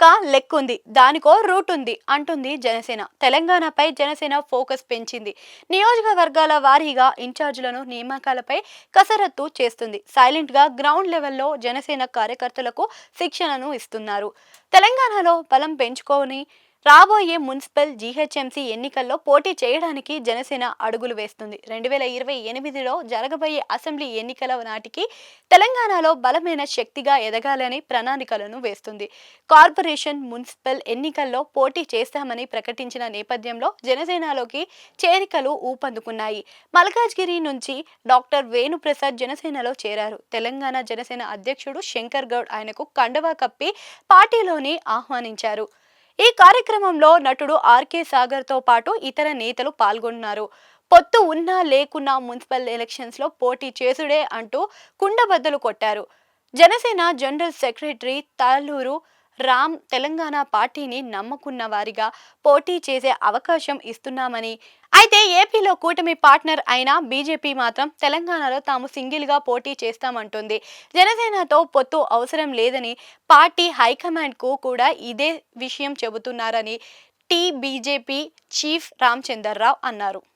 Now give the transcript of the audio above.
ఒక లెక్కుంది, దానికో రూట్ ఉంది అంటుంది జనసేన. తెలంగాణపై జనసేన ఫోకస్ పెంచింది. నియోజకవర్గాల వారీగా ఇన్ఛార్జీలను నియామకాలపై కసరత్తు చేస్తుంది. సైలెంట్ గా గ్రౌండ్ లెవెల్లో జనసేన కార్యకర్తలకు శిక్షణను ఇస్తున్నారు. తెలంగాణలో బలం పెంచుకొని రాబోయే మున్సిపల్ జీహెచ్ఎంసీ ఎన్నికల్లో పోటీ చేయడానికి జనసేన అడుగులు వేస్తుంది. 2028లో జరగబోయే అసెంబ్లీ ఎన్నికల నాటికి తెలంగాణలో బలమైన శక్తిగా ఎదగాలని ప్రణాళికలను వేస్తుంది. కార్పొరేషన్, మున్సిపల్ ఎన్నికల్లో పోటీ చేస్తామని ప్రకటించిన నేపథ్యంలో జనసేనలోకి చేరికలు ఊపందుకున్నాయి. మల్కాజ్గిరి నుంచి డాక్టర్ వేణుప్రసాద్ జనసేనలో చేరారు. తెలంగాణ జనసేన అధ్యక్షుడు శంకర్ గౌడ్ ఆయనకు కండువా కప్పి పార్టీలోని ఆహ్వానించారు. ఈ కార్యక్రమంలో నటుడు ఆర్కే సాగర్ తో పాటు ఇతర నేతలు పాల్గొన్నారు. పొత్తు ఉన్నా లేకున్నా మున్సిపల్ ఎలక్షన్స్ లో పోటీ చేసుడే అంటూ కుండబద్దలు కొట్టారు. జనసేన జనరల్ సెక్రటరీ తాళ్లూరు రామ్ తెలంగాణ పార్టీని నమ్ముకున్న వారిగా పోటీ చేసే అవకాశం ఇస్తున్నామని, అయితే ఏపీలో కూటమి పార్ట్నర్ అయిన బీజేపీ మాత్రం తెలంగాణలో తాము సింగిల్ గా పోటీ చేస్తామంటుంది. జనసేనతో పొత్తు అవసరం లేదని పార్టీ హైకమాండ్ కు కూడా ఇదే విషయం చెబుతున్నారని బీజేపీ చీఫ్ రామచంద్రరావు అన్నారు.